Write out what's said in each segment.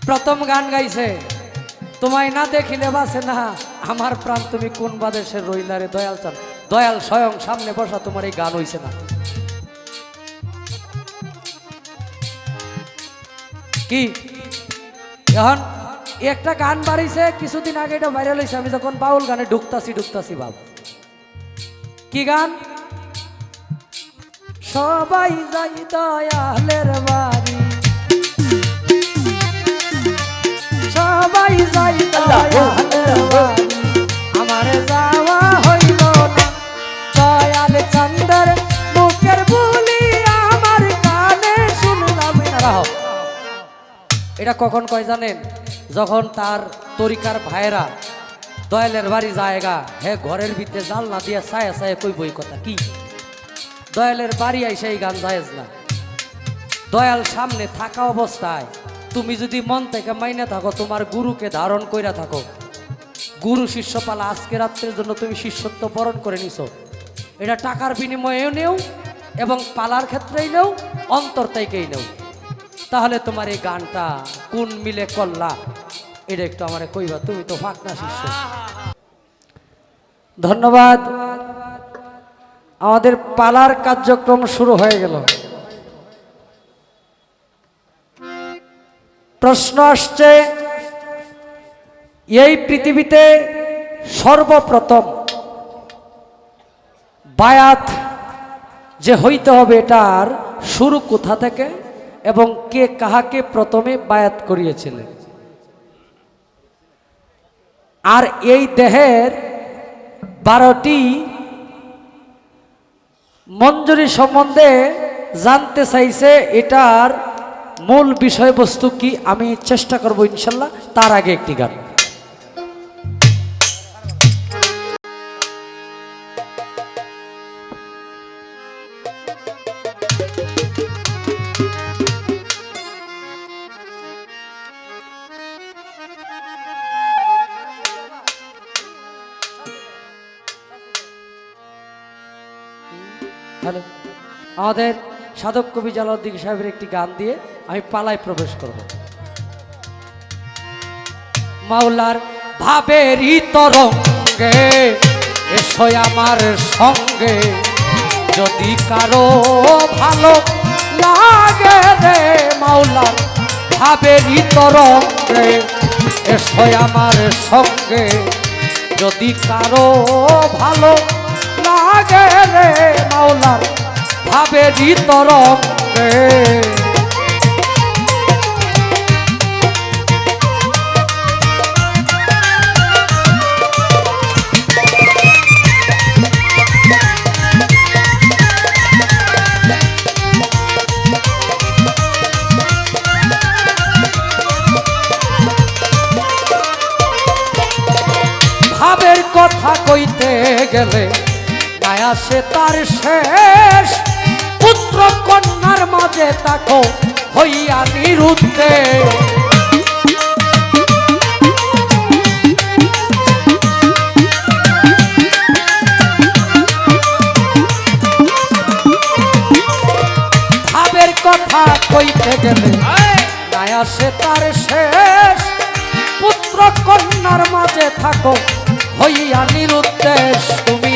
প্রথম গান গাইছে তোমায় না দেখিলে বাসে না আমার প্রাণ তুমি কোন বাদেশের রইলারে দয়াল চান। দয়াল স্বয়ং সামনে বসা তোমার এই গান হইছে না কি? এখন একটা গান বাড়িছে কিছুদিন আগে, এটা ভাইরাল হয়েছে। আমি যখন বাউল গানে ঢুকতাছি ভাব কি গান? সবাই যাই দয়ালের বাড়ি, সবাই যাই দয়ালের বাড়ি, আমার যাওয়া হইল না। দয়াল চন্দ্র মুখের বুলি আমার কানে শুনলাম না। এটা কখন কয় জানেন? যখন তার তরিকার ভাইরা দয়ালের বাড়ি জায়গা, হ্যাঁ ঘরের ভিতরে জাল না দিয়া ছায়া ছায়া কই বই কথা কি? দয়ালের বাড়ি আইসা এই গান জায়েজ না। দয়াল সামনে থাকা অবস্থায় তুমি যদি মন থেকে মাইনে থাকো, তোমার গুরুকে ধারণ কইরা থাকো, গুরু শিষ্য পালা আজকে রাত্রের জন্য তুমি শিষ্যত্ব বরণ করে নিছো, এটা টাকার বিনিময়েও নেও এবং পালার ক্ষেত্রেই নেও, অন্তর থেকেই নেও, তাহলে তোমার এই গানটা কোন মিলে করলা এটা একটু আমারে কইবা। তুমি তো ফাঁকনা শিষ্য। ধন্যবাদ। আমাদের পালার কার্যক্রম শুরু হয়ে গেল। প্রশ্ন আসছে, এই পৃথিবীতে সর্বপ্রথম বায়াত যে হইতে হবে এটার শুরু কোথা থেকে এবং কে কাহাকে প্রথমে বায়াত করিয়েছিলেন? আর এই দেহের 12টি মঞ্জুরি সম্বন্ধে জানতে চাইছে, এটার মূল বিষয়বস্তু কি আমি চেষ্টা করব ইনশাল্লাহ। তার আগে একটি গান। হ্যালো, আমাদের সাধক কবি জালালউদ্দিন সাহেবের একটি গান দিয়ে আমি পালায় প্রবেশ করব। মাওলার ভাবেরই তরঙ্গে এসো আমার সঙ্গে, যদি কারো ভালো লাগে রে। মাওলার ভাবেরই তরঙ্গে এসো আমার সঙ্গে, যদি কারো ভালো লাগে রে। মাওলার ভাবেরই তরঙ্গে ভাবের কথা কইতে গেলে নাই আসে তার শেষ। পুত্র কন্যার মাঝে তাকো হইয়া নিরুদ্দেশ। ভাবের কথা কইতে গেলে নাই আসে তার শেষ। পুত্র কন্যার মাঝে থাকো হইয়া নিরুদ্দেশ। তুমি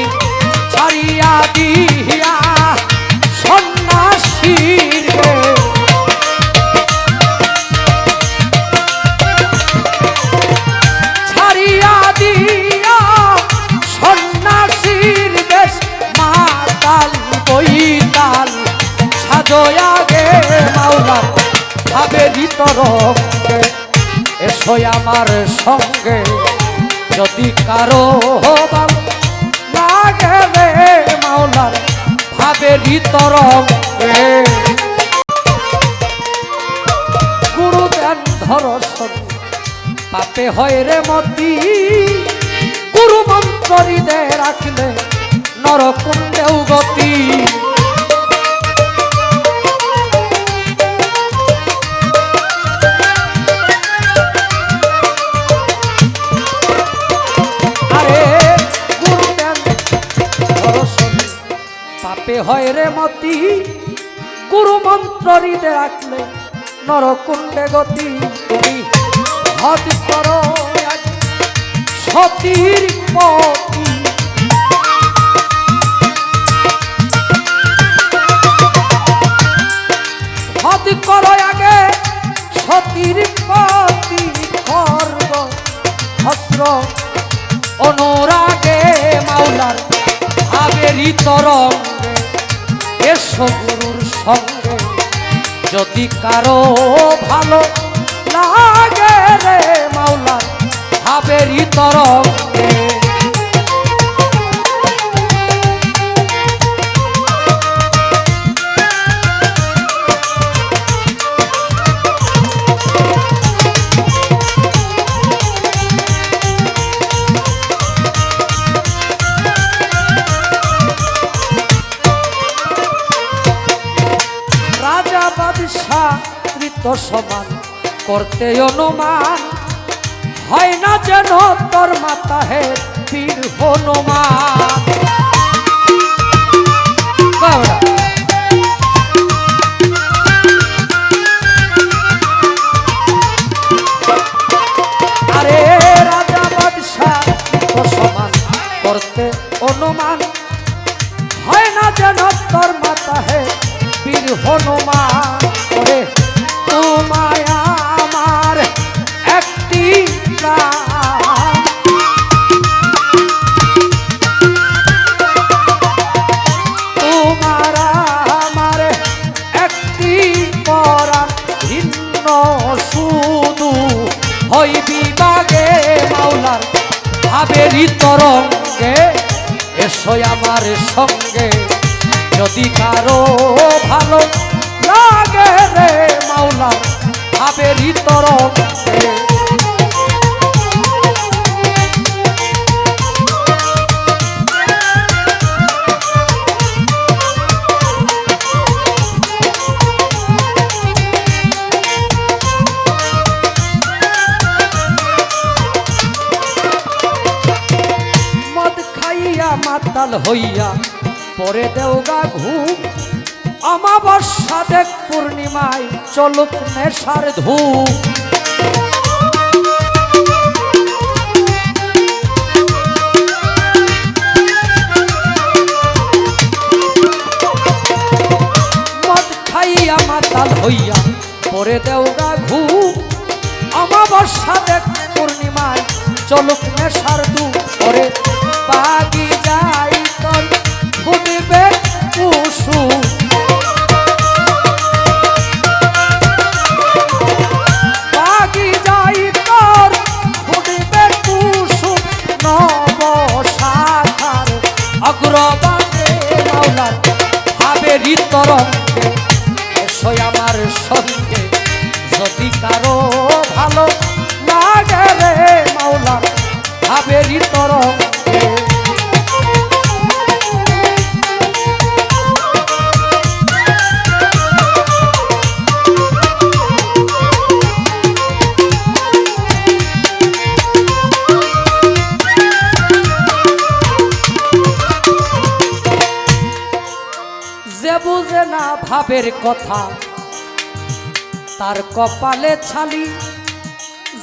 ছাড়িয়া দিয়া সন্ন্যাসীর ছাড়িয়া দিয়া সন্ন্যাসীর বেশ। মাতাল বইতাল সাজয়া গে মাওলার ভাবেরই তরঙ্গে এসো আমার সঙ্গে, যদি কারো ভালো লাগে রে। মাওলার ভাবেরই তরঙ্গে গুরু দেন ধর্ষণ পাপে হয় রে মতি। গুরু মন্ত্র হৃদয়ে রাখলে নরকুণ্ডেও গতি। পাপে হয় রে মতি, গুরু মন্ত্র হৃদয়ে রাখলে নরকুণ্ডে গতি। তুমি হদ করো সতীর পতি হদ করো আগে সতীর পতি খর্গ হস্র অনুরাগে মাওলার আবেরি তরঙ্গে এসো গুরুর সঙ্গে যদি কারো ভালো লাগে রে মাওলার আবেরি তরঙ্গে তো সমান করতে অনুমান হয় না যেন তোর মাতা হে বীর হনুমান আরে রাজা বাদশাহ তো সমান করতে অনুমান হয় না যেন তোর মাতা হে বীর হনুমান ওরে তোমায় আমার একটি প্রাণ তোমার আমার একটি পরাণ ভিন্ন শুধু হইবি বাগে মাওলার আবেরি তরঙ্গে এসো আমার সঙ্গে যদি কারো ভালো লাগে রে মাওলা আবেরি তরঙ্গে মদ খাইয়া মাতাল হইয়া পরে দেওগা ঘুম অমাবস্যা দেখ পূর্ণিমায় চলুক নেশার ধূপ মদ খাইয়া মাতাল হইয়া পরে দেওগা ঘুম অমাবস্যা দেখ পূর্ণিমায় চলুক নেশার ধূপ পরে বাগি যাই তোর ফুটবে কুসুম অগ্রবাদে মাওলার আবেরি তরঙ্গে এসো আমার সঙ্গে যদি কারো ভালো লাগে রে মাওলার আবেরি তরঙ্গে বুঝে না ভাবের কথা তার কপালে ছালি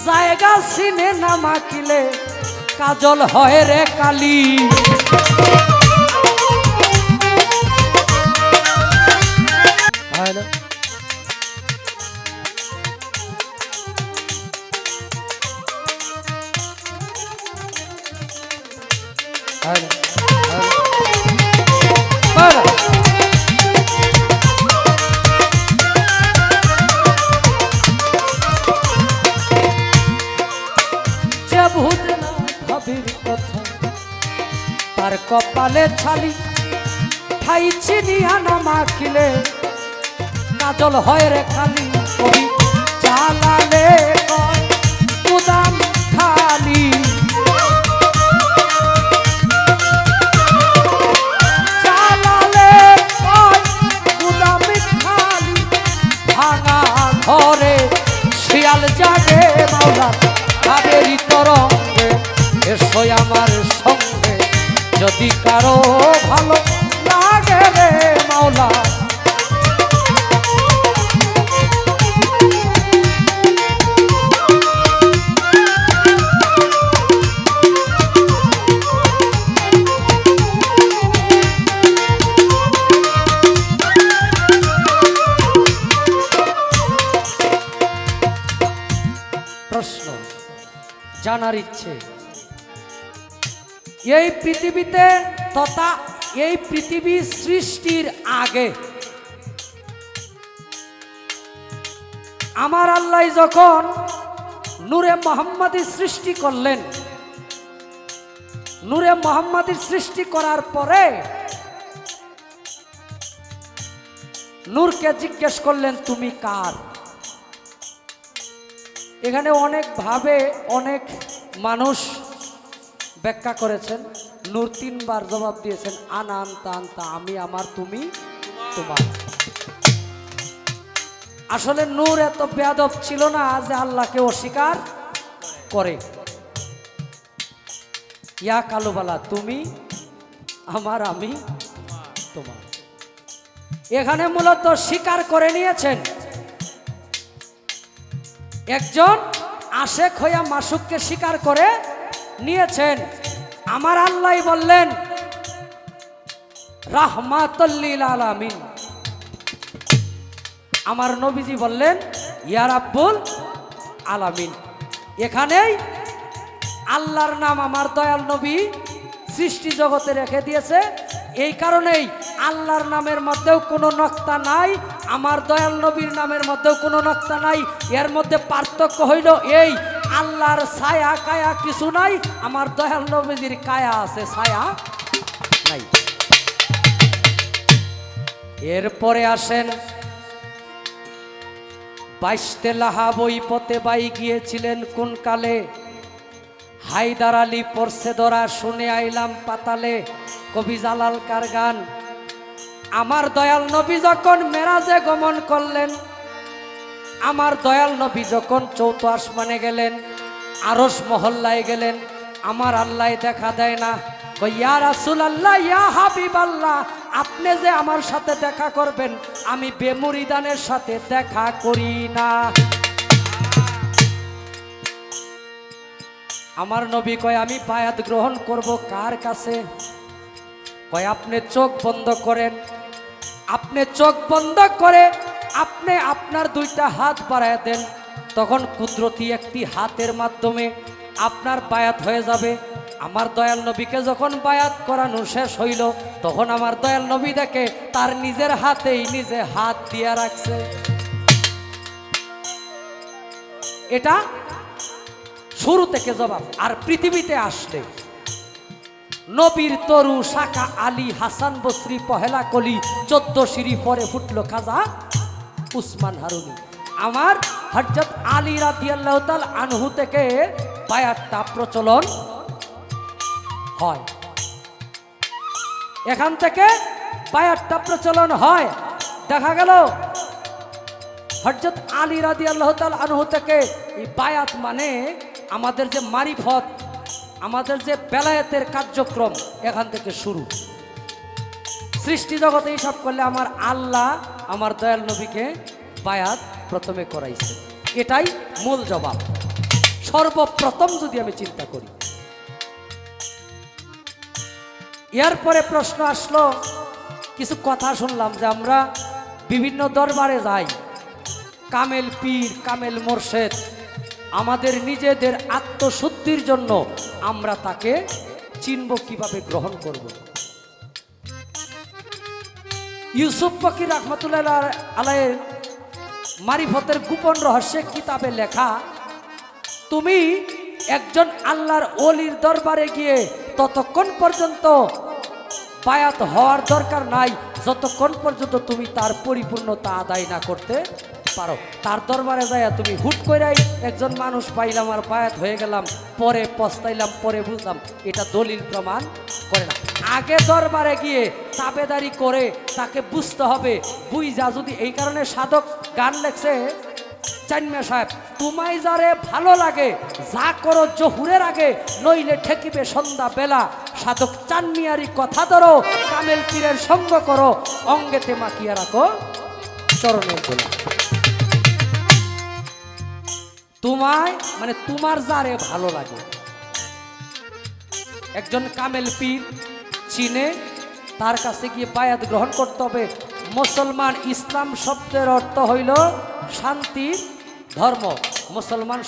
জায়গা চিনে না মাকিলে কাজল হয় রে কালি কথা তার কপালে ছালি ঠাই চিনিয়া না মাখিলে কাজল হয় রে খালি কবি চালালে গুদাম খালি চালালে গুদাম খালি ভাঙা ঘরে শিয়াল জাগে মাওলা আবেরি তরঙ্গে এসো আমার সঙ্গে যদি কারো ভালো লাগে রে মাওলা প্রশ্ন জানার ইচ্ছে, এই পৃথিবীতে তথা এই পৃথিবী সৃষ্টির আগে আমার আল্লাহ যখন নূরে মুহাম্মাদী সৃষ্টি করলেন, নূরে মুহাম্মাদী সৃষ্টি করার পরে নূরকে জিজ্ঞেস করলেন তুমি কার? এখানে অনেক ভাবে অনেক মানুষ ব্যাখ্যা করেছেন। নূর তিনবার জবাব দিয়েছেন আনা আনতা আনতা, আমি আমার তুমি তোমার। আসলে নূর এত বেয়াদব ছিল না যে আল্লাহকে অস্বীকার করে। ইয়া কালুবালা, তুমি আমার আমি তোমার। এখানে মূলত স্বীকার করে নিয়েছেন একজন আশেক হইয়া মাসুককে স্বীকার করে নিয়েছেন। আমার আল্লাহ বললেন রাহমাতুল লিল আলামিন, আমার নবীজি বললেন ইয়া রাব্বুল আলামিন। এখানেই আল্লাহর নাম আমার দয়াল নবী সৃষ্টি জগতে রেখে দিয়েছে। এই কারণেই আল্লাহর নামের মধ্যেও কোনো নক্তা নাই, আমার দয়াল নবীর নামের মধ্যেও কোনো নক্তা নাই। এর মধ্যে পার্থক্য হইল এই, আল্লাহর ছায়া কায়া কিছু নাই, আমার দয়াল নবীজির কায়া আছে, ছায়া নাই। এরপরে আসেন, বাইশতে লাহা বই পথে বাই গিয়েছিলেন কোন কালে, হায়দার আলী পড়ছে ধরা শুনে আইলাম পাতালে, কবি জালাল কার গান। আমার দয়াল নবী যখন মেরাজে গমন করলেন, আমার দয়াল নবী যখন চৌথ আসমানে গেলেন, আরশ মহল্লায় গেলেন, আমার আল্লাহ দেখা দেয় না। ইয়া রাসূলুল্লাহ, ইয়া হাবিবাল্লাহ, আপনি যে আমার সাথে দেখা করবেন, আমি বেমুরিদানের সাথে দেখা করি না। আমার নবী কয় আমি বায়াত গ্রহণ করব কার কাছে? কয় আপনি চোখ বন্ধ করেন। আপনি চোখ বন্ধ করে আপনি আপনার দুইটা হাত বাড়ায় দেন, তখন কুদরতি একটি হাতের মাধ্যমে আপনার বায়াত হয়ে যাবে। আমার দয়াল নবীকে যখন বায়াত করানো শেষ হইল, তখন আমার দয়াল নবী দেখে তার নিজের হাতেই নিজে হাত দিয়ে রাখছে। এটা শুরু থেকে জবাব। আর পৃথিবীতে আসলে নবীর তরু শাখা আলী হাসান বসরি পহেলা কলি 14 সিঁড়ি পরে ফুটলো খাজা উসমান হারুনি। আমার হযরত আলী রাদিয়াল্লাহু তাআলা আনহু থেকে বায়াতটা প্রচলন হয়। এখান থেকে বায়াতটা প্রচলন হয়। দেখা গেল হযরত আলী রাদিয়াল্লাহু তাআলা আনহু থেকে এই বায়াত মানে আমাদের যে মারিফত, আমাদের যে বেলায়েতের কার্যক্রম এখান থেকে শুরু। সৃষ্টি জগতে এইসব করলে আমার আল্লাহ আমার দয়াল নবীকে বায়াত প্রথমে করাইছে। এটাই মূল জবাব সর্বপ্রথম যদি আমি চিন্তা করি। এরপরে প্রশ্ন আসলো, কিছু কথা শুনলাম যে আমরা বিভিন্ন দরবারে যাই, কামেল পীর কামেল মোর্শেদ, আমাদের নিজেদের আত্মশুদ্ধির জন্য আমরা তাকে চিনব কিভাবে, গ্রহণ করব। ইউসুফ ফকির রাহমাতুল্লাহ আলাইহির মারিফতের গোপন রহস্যে কিতাবে লেখা, তুমি একজন আল্লাহর ওলির দরবারে গিয়ে ততক্ষণ পর্যন্ত বায়াত হওয়ার দরকার নাই যতক্ষণ পর্যন্ত তুমি তার পরিপূর্ণতা আদায় না করতে পারো। তার দরবারে যাইয়া তুমি হুট কইরাই একজন মানুষ পাইলাম আর বায়াত হয়ে গেলাম, পরে পস্তাইলাম, পরে বুঝলাম, এটা দলিল প্রমাণ করে না। আগে দরবারে গিয়ে তাবেদারি করে তাকে বুঝতে হবে। বুঝা যদি, এই কারণে সাধক গান লেখছে চাইন্মা সাহেব, তোমায় যারে ভালো লাগে যা করো জহুরের আগে, নইলে ঠেকিবে সন্ধ্যা বেলা। সাধক চানমিয়ারি কথা ধরো, কামেল পীরের সঙ্গ করো, অঙ্গেতে মাখিয়া রাখো চরণের গোলা। তোমায় মানে তোমার যারে ভালো লাগে। একজন কামেল পীর চিনে, তার কাছে গিয়ে বায়াত গ্রহণ করতে হবে। মুসলমান, ইসলাম শব্দের অর্থ হইল শান্তি ধর্ম। মুসলমান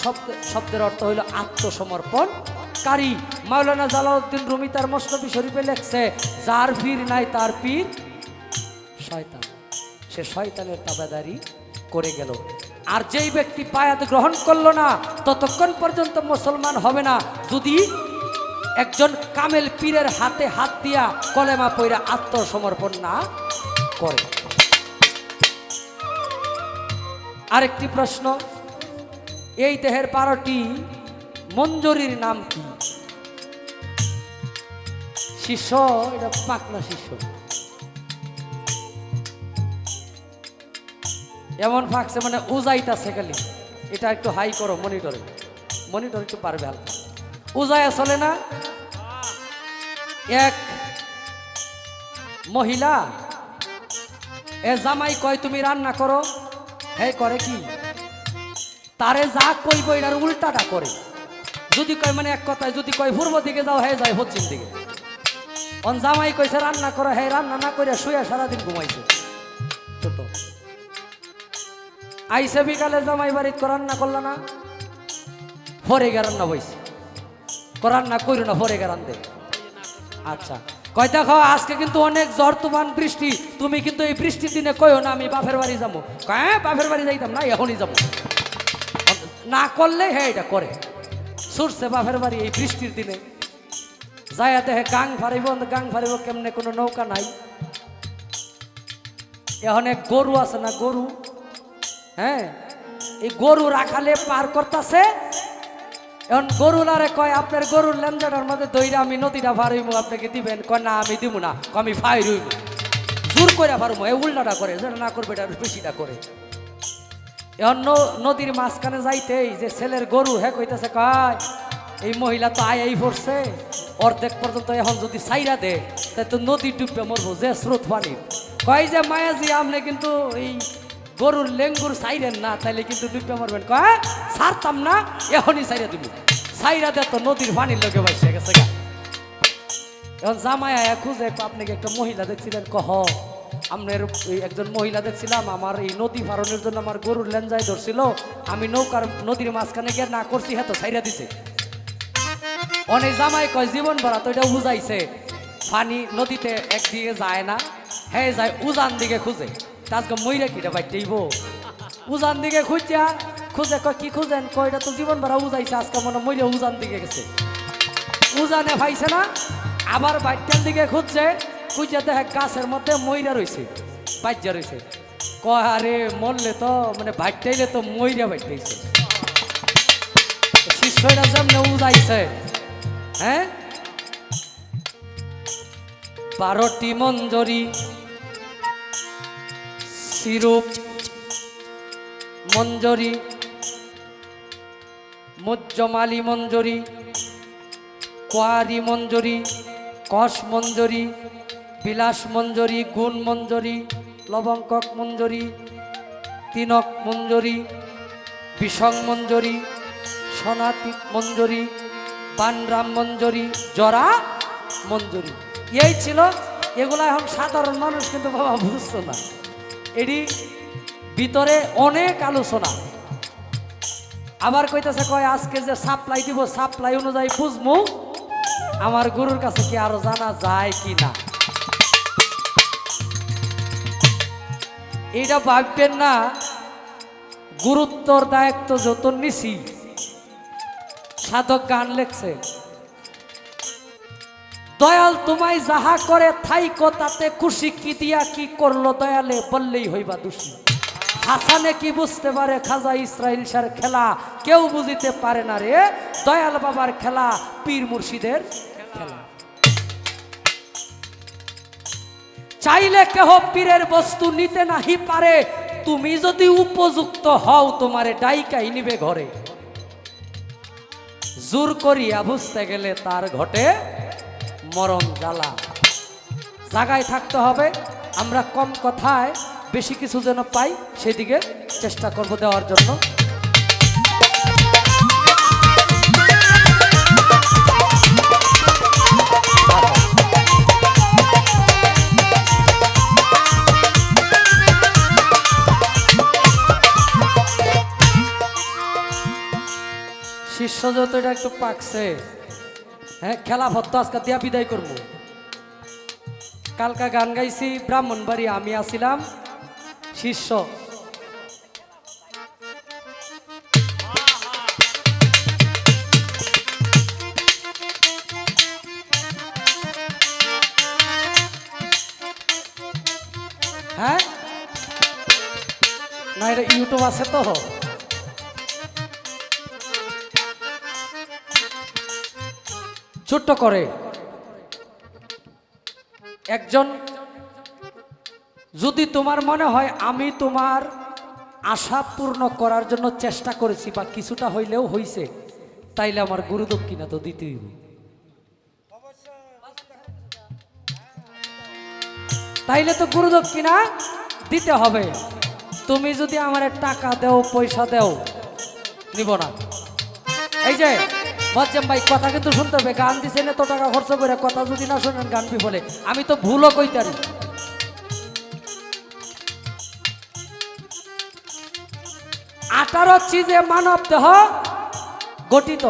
শব্দের অর্থ হইল আত্মসমর্পণকারী। মাওলানা জালালউদ্দিন রুমি তার মসনবী শরীফে লেখছে, যার পীর নাই তার পীর শয়তান। সে শয়তানের তাবেদারি করে গেল। আর যেই ব্যক্তি বায়াত গ্রহণ করলো না ততক্ষণ পর্যন্ত মুসলমান হবে না, যদি একজন কামেল পীরের হাতে হাত দিয়া কলেমা পইরা আত্মসমর্পণ না করে। আরেকটি প্রশ্ন, এই দেহের 12টি মঞ্জুরির নাম কি? শিষ্য, এটা পাকনা শিষ্য, এমন ফাঁকছে মানে উজাইতাছে খালি। এটা একটু হাই করো মনিটরে, মনিটর একটু পারবে হালকা। উজায়া চলে না? এক মহিলা এ জামাই কয় তুমি রান্না করো, হ্যাঁ করে কি? তারে যা কইব এটার উল্টাটা করে। যদি কয় মানে এক কথায় যদি কয় পূর্ব দিকে যাও, হ্যাঁ যায় পশ্চিম দিকে। অন জামাই কইছে রান্না করো, হ্যাঁ রান্না না করে শুয়ে সারাদিন ঘুমাইছে। ছোট আইসে বিকালে জামাই বাড়িতে রান্না করলো না, ফরে গে রান্না বইছে, রান্না করো না ফরে গে রান্ধে। আচ্ছা কয় দেখো আজকে কিন্তু অনেক ঝড় তুফান বৃষ্টি, তুমি কিন্তু এই বৃষ্টির দিনে কইও না আমি বাপের বাড়ি যাবো। হ্যাঁ বাপের বাড়ি যাইতাম না, এখনই যাবো। না করলে হ্যাঁ এটা করে, ছুটছে বাপের বাড়ি এই বৃষ্টির দিনে। যাইয়া দেখে গাং ফারিব, গাং ফারিব কেমনে, কোনো নৌকা নাই। এখন এক গরু আছে না, গরু, হ্যাঁ এই গরু রাখালে পার করতেছে। এখন গরুলারে কয় আপনার গরুর লেঞ্জাটার মধ্যে দইরা আমি নদীটা পার হইব, আপনাকে দিবেন? কয় না আমি দিব না, আমি ফাই রইব। জোর করে পারবো, এই উল্টাটা করে, যেটা না করবে এটা বেশিটা করে। এখন নদীর মাঝখানে যাইতেই যে ছেলের গরু হ্যাঁ কইতেছে, কয় এই মহিলা তো আই পড়ছে অর্ধেক পর্যন্ত, এখন যদি সাইরা দে তাই তো নদী ডুববে মরবো, যে স্রোত পানি। কয় যে মায়াজি আপনি কিন্তু এই গরুর লেঙ্গুর সাইরেন না, তাইলে কিন্তু ডুববে মরবেন। কয় ছাড়তাম না, এখনই সাইরা দিব। সাইরা দে তো নদীর পানির লোকে বাইসে গেছে গা। এখন জামায়া খুঁজে, আপনাকে একটা মহিলা দেখছিলেন? কহ আপনার একজন মহিলা দেখছিলাম, আমার এই নদী পারণের জন্য আমার গরুর লেঞ্জায় ধরছিল, আমি নদীর মাঝখানে গিয়ে না করছি, হ্যাঁ তো সাইরা দিছে। অনেক জামাই কয় জীবন ভরা তো এটা বুঝাইছে, পানি নদীতে একদিকে যায় না, হ্যাঁ যায় উজান দিকে খুঁজে। আজকে মইরা কিটা বাইতেইব, উজান দিকে খুঁজা খুঁজে। কয় কি খুঁজেন? কয়টা তো জীবন ভরা উজাইছে, আজকে মনে মইরা উজান দিকে গেছে। উজানে পাইছে না, আবার বাইটার দিকে খুঁজছে, খুঁজে দেখে গাছের মধ্যে মইরা রয়েছে, বাজ্যা রয়েছে। কয় আরে মরলে তো মানে বাইটাইলে তো মইরা বাইটাইছে। শিষ্যরা যেমনে উজাইছে, হ্যাঁ 12টি মঞ্জরি, সিরুপ মঞ্জরি, মুজ্জমালি মঞ্জরি, কোয়ারি মঞ্জরি, কষ মঞ্জরি, বিলাস মঞ্জরি, গুণ মঞ্জরি, লবঙ্কক মঞ্জরি, তিনক মঞ্জরি, বিষং মঞ্জরি, সনাতিক মঞ্জরি, পানরাম মঞ্জরি, জরা মঞ্জরি। এই ছিল। এগুলা এখন সাধারণ মানুষ কিন্তু বাবা বুঝতো না, এটি ভিতরে অনেক আলোচনা। আবার কইতেছে কয় আজকে যে সাপ্লাই দিব, সাপ্লাই অনুযায়ী বুঝবো আমার গুরুর কাছে কি আরো জানা যায় কি না। এটা ভাববেন না গুরুত্বর দায়িত্ব যত নিছি। সাধক গান লেখছে, দয়াল তোমায় যাহা করে থাইকো তাতে খুশি, কি দিয়া কি করলো দয়ালে বললেই হইবা দোষী। হাসানে কি বুঝতে পারে খাজা ইসরাইল শার খেলা, কেউ বুঝিতে পারে না রে দয়াল বাবার খেলা, পীর মুর্শিদের খেলা। চাইলে কেহ পীরের বস্তু নিতে নাহি পারে, তুমি যদি উপযুক্ত হও তোমারে ডাইকাই নিবে ঘরে। জোর করিয়া বুঝতে গেলে তার ঘটে মরণ জ্বালা। জায়গায় থাকতে হবে। আমরা কম কথায় বেশি কিছু যেন পাই সেদিকে চেষ্টা করব দেওয়ার জন্য। শিষ্য যত এটা একটু পাকছে। হ্যাঁ, খেলা ভত্ত আজকে দিয়া বিদায় করবো। কালকা গান গাইছি ব্রাহ্মণবাড়ি, আমি আসিলাম শিষ্য। হ্যাঁ না, এটা ইউটিউব আছে তো। ছোট্ট করে একজন, যদি তোমার মনে হয় আমি তোমার আশা পূর্ণ করার জন্য চেষ্টা করেছি বা কিছুটা হইলেও হইছে, তাইলে আমার গুরু দক্ষিণা তো দিতেই হবে। তাইলে তো গুরু দক্ষিণা দিতে হবে। তুমি যদি আমার টাকা দেও, পয়সা দেও, নিব না। এই যে মজ্জেম ভাই, কথা কিন্তু শুনতে হবে। গান দিছেন এত টাকা খরচ করে, কথা যদি না শোনেন গান বিফলে। আমি তো ভুলও কইতারি। 18 চিজে মানব দেহ গঠিত।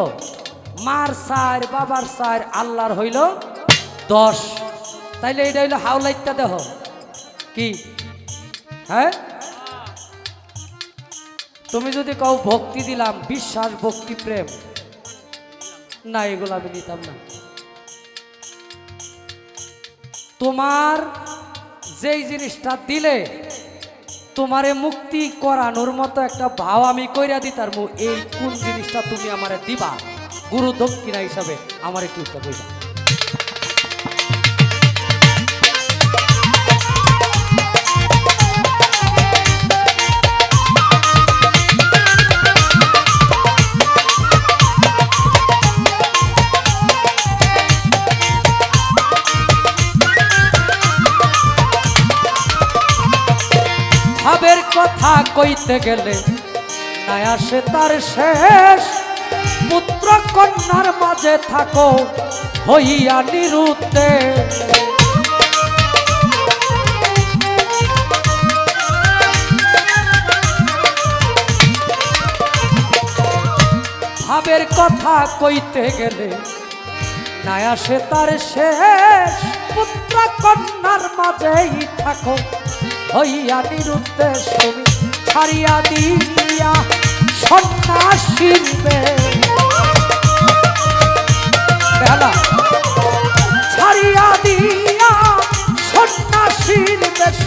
মার সার, বাবার সার, আল্লাহর হইল 10। তাইলে এটা হইল হাওলাইত্যা দেহ কি? হ্যাঁ, তুমি যদি কও ভক্তি দিলাম, বিশ্বাস, ভক্তি, প্রেম, না, এগুলো আমি নিতাম না। তোমার যেই জিনিসটা দিলে তোমারে মুক্তি করানোর মতো একটা ভাও আমি কইরা দিতার, এই কোন জিনিসটা তুমি আমারে দিবা গুরু দক্ষিণা হিসাবে, আমার একটু বইবা। ভাবের কথা কইতে গেলে নাই আসে তার শেষ। পুত্র কন্যার মাঝে থাকো হইয়া নিরুদ্ধে। ভাবের কথা কইতে গেলে নাই আসে তার শেষ। পুত্র কন্যার মাঝেই থাকো হইয়া নিরুদ্দেশ। তুমি ছাড়িয়া দিয়া সন্ন্যাসীর বেলা, ছাড়িয়া দিয়া সন্ন্যাসীর বেশ।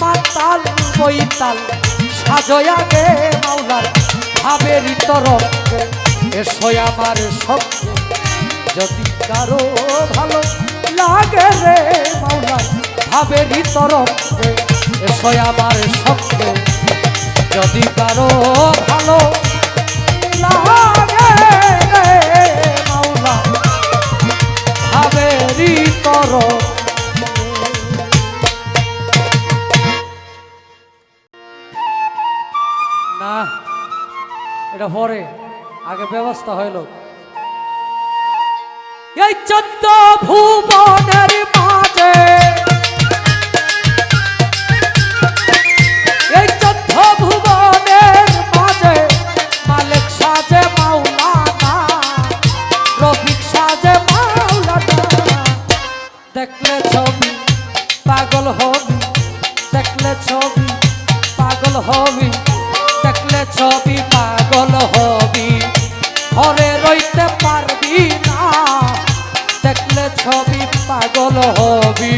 মাতাল বইতাল সাজয়া গে মাওলার ভাবেরই তরফে। এসো আমার সঙ্গে যদি কারো ভালো লাগে রে মাওলার ভাবেরই তরফে। এসো আমার সঙ্গে যদি কারো ভালো লাগে রে মাওলা ভাবেরই তরফ। না, এটা পরে, আগে ব্যবস্থা হইল। এই 14 ভুবনের মাঝে, এই 14 ভুবনের মাঝে মালিক সাজে মাওলানা, রফিক সাজে মাওলানা। দেখলে ছবি পাগল হবি, দেখলে ছবি পাগল হবি, দেখলে ছবি পাগল হবি। ঘরে রইতে পারবি না, দেখলে ছবি পাগল হবি।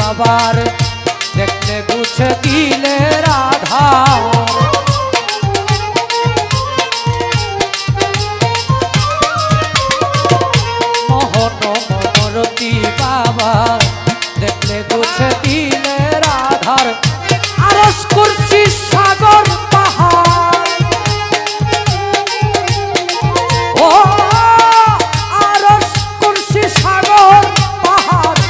বাবার দেখলে গুছে দিলে রাধা, মোহন মরতি বাবা দেখলে গুছে দিলে রাধার। আরশ কুরসি সাগর পাহাড়, ও আরশ কুরসি সাগর পাহাড়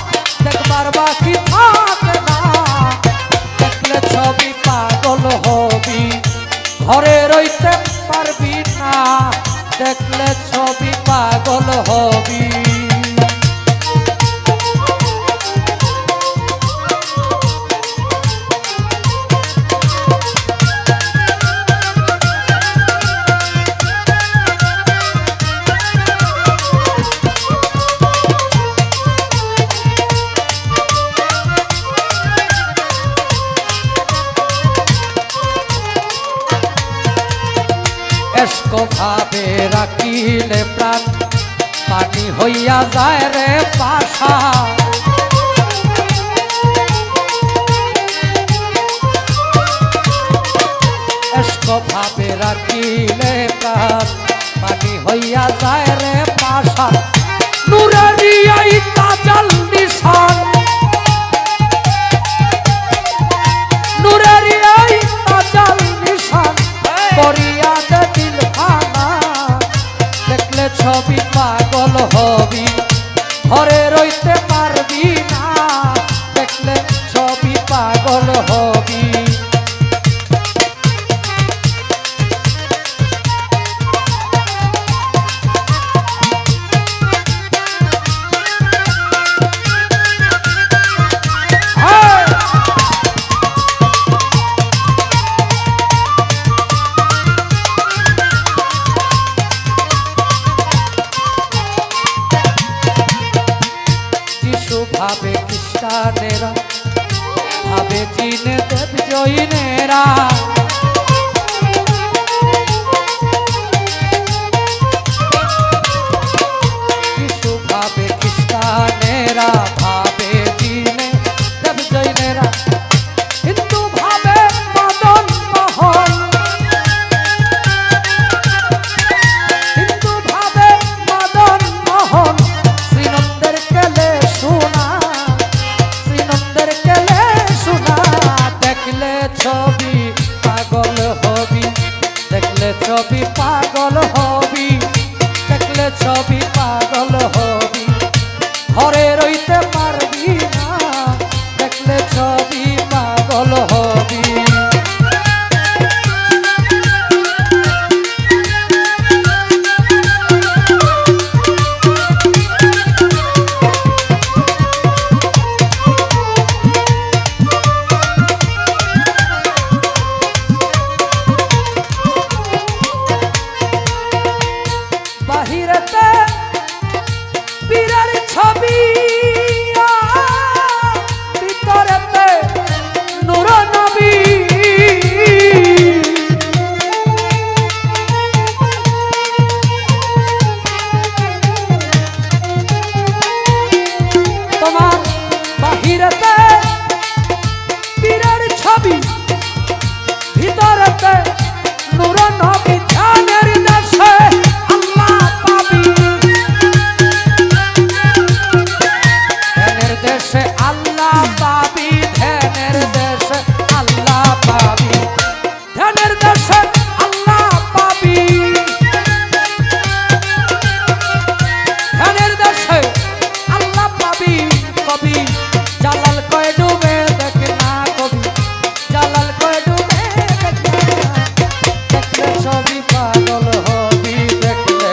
ভাবে রাখিলে প্রাণ পানি হইয়া যায় রে পাশা এসকো ভাবে রাখিলে প্রাণ পানি হইয়া যায় রে পাশা নুরারিয়াই তাজাল নিশান নুরারিয়াই তাজাল নিশান করিয়া দে দিল খানা দেখলে ছবি পাগল হবি ঘরে রইতে পারবি না দেখলে ছবি পাগল হবি ভাবে খ্রিস্টানেরা ভাবে জিন দেব জৈনেরা যিশু ভাবে খ্রিস্টানেরা ভাবে জিন দেব জৈনেরা হিন্দু ভাবে মদন মোহন হিন্দু ভাবে মদন মোহন শ্রীনন্দের কেলে শোনা শ্রীনন্দের কেলে শোনা দেখলে ছবি পাগল হবি দেখলে ছবি পাগল হবি দেখলে ছবি পাগল হবি ঘরে রইতে পারবি না দেখলে ছবি পাগল হবি বাহিরেতে পীরের ছবি ভিতরেতে নূর নবী তোমার বাহিরেতে পীরের ছবি ভিতরেতে নূর নবী ধ্যানের দেশে আল্লাহ পাবি ধ্যানের দেশে আল্লাহ পাবি ধ্যানের দেশে আল্লাহ পাবি ধ্যানের দেশে আল্লাহ পাবি ধ্যানের দেশে আল্লাহ পাবি কবি জালাল কয় ডুবে দেখ না কবি জালাল কয় ডুবে দেখ না দেখলে ছবি পাগল হবি দেখলে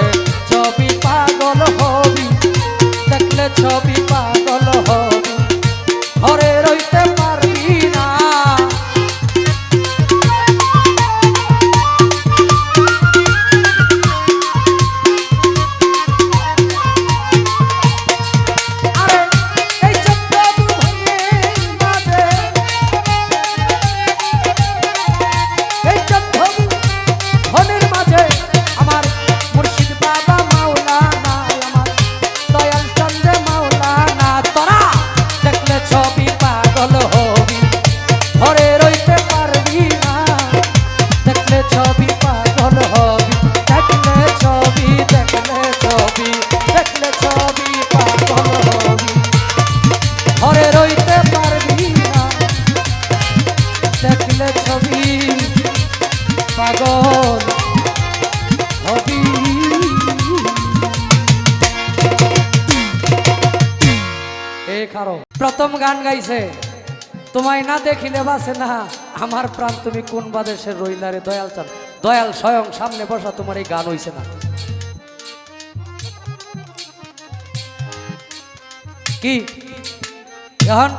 ছবি পাগল হবি দেখলে ছবি পাগল হবি ঘরে রইতে পারবি না আরে এই চক্র ভঙ্গের মাঝে এই চক্র ধনের মাঝে আমার মুর্শিদ বাবা মাওলানা আমার দয়াল চন্দ্র মাওলানা তোরা দেখলে ছবি পাগল হবি ঘরে রইতে পারবি না দেখলে ছবি পাগল হবি দেখলে ছবি দেখলে ছবি দেখলে ছবি পাগল হবি ঘরে রইতে পারবি না দেখলে ছবি পাগল হবি এই কারো প্রথম গান গাইছে তোমায় না দেখিলে বাসে না আমার প্রাণ তুমি কোন বাদেশের রইলা রে দয়াল চান দয়াল স্বয়ং সামনে বসা তোমার এই গান হইছে না কি এখন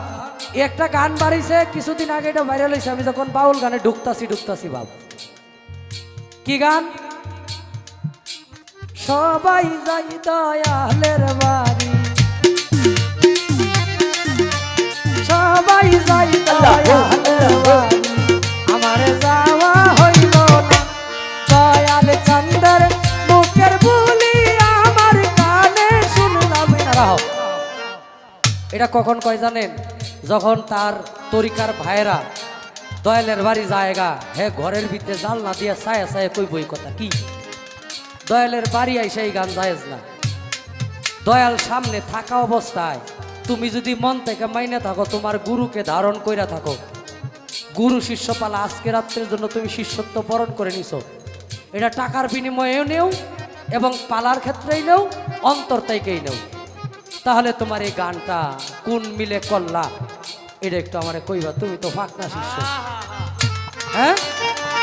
একটা গান বাড়িছে কিছুদিন আগে এটা ভাইরাল হয়েছে আমি যখন বাউল গানে ঢুকতাছি ভাব কি গান সবাই যাই দয়ালের বাড়ি সবাই যাই দয়ালের বাড়ি আমারে যাওয়া হইল না দয়াল চন্দ্রের এটা কখন কয় জানেন? যখন তার তরিকার ভাইয়েরা দয়ালের বাড়ি জায়গা, হ্যাঁ ঘরের ভিতরে জাল না দিয়ে ছায়া ছায়া কই বই কথা কি দয়ালের বাড়ি আইসা এই গান জায়েজ না। দয়াল সামনে থাকা অবস্থায় তুমি যদি মন থেকে মাইনে থাকো, তোমার গুরুকে ধারণ কইরা থাকো, গুরু শিষ্য পালা আজকে রাত্রের জন্য তুমি শিষ্যত্ব বরণ করে নিছো, এটা টাকার বিনিময়েও নেও এবং পালার ক্ষেত্রেই নেও, অন্তর থেকেই নেও, তাহলে তোমার এই গানটা কোন মিলে করলা এটা একটু আমারে কইবা। তুমি তো ফাঁকনা শিষ্য, হ্যাঁ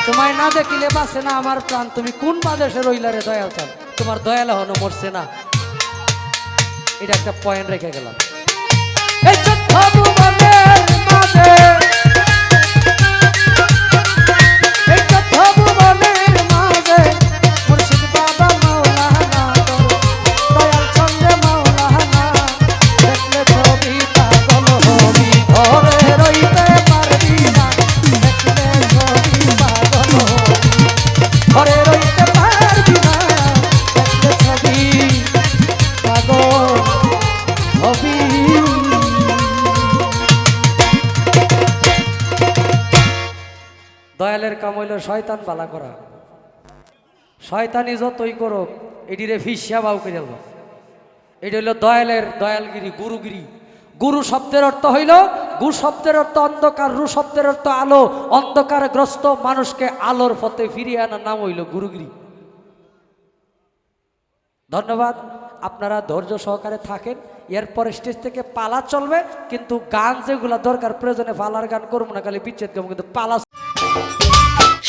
তোমায় না দেখিলে বাসে না আমার প্রাণ, তুমি কোন বাদেশে রইলা রে দয়াল চান, তোমার দয়াল হনো মরছে না। এটা একটা পয়েন্ট রেখে গেলাম। এই ভুবনের মাঝে, এই ভুবনের মাঝে মুর্শিদ বাবা মাওলানা দয়াল চন্দ্র মাওলানা, দেখলে ছবি পাগল হবি, ঘরে রইতে পারবি না, দেখলে ছবি পাগল হবি, ঘরে রইতে পারবি না, দেখলে ছবি পাগল হবি। দয়ালের কাম হইল শয়তান বালা করা, শয়তানি যতই করো এটিরে ফিসা বাউ করে দেব। এটি হইল দয়ালের দয়ালগিরি, গুরুগিরি। গুরু শব্দের অর্থ হইল, গু শব্দের অর্থ অন্ধকার, রু শব্দের অর্থ আলো, অন্ধকারগ্রস্ত মানুষকে আলোর পথে ফিরিয়ে আনার নাম হইল গুরুগিরি। ধন্যবাদ, আপনারা ধৈর্য সহকারে থাকেন। এরপর স্টেজ থেকে পালা চলবে, কিন্তু গান যেগুলো দরকার প্রয়োজনে পালার গান করবো না, খালি বিচ্ছেদ গাবো, কিন্তু পালা।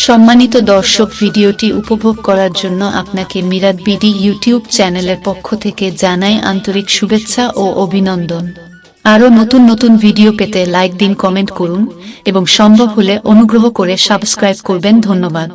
সম্মানিত দর্শক, ভিডিওটি উপভোগ করার জন্য আপনাকে মিরাদ বিডি ইউটিউব চ্যানেলের পক্ষ থেকে জানাই আন্তরিক শুভেচ্ছা ও অভিনন্দন। আরও নতুন নতুন ভিডিও পেতে লাইক দিন, কমেন্ট করুন এবং সম্ভব হলে অনুগ্রহ করে সাবস্ক্রাইব করবেন। ধন্যবাদ।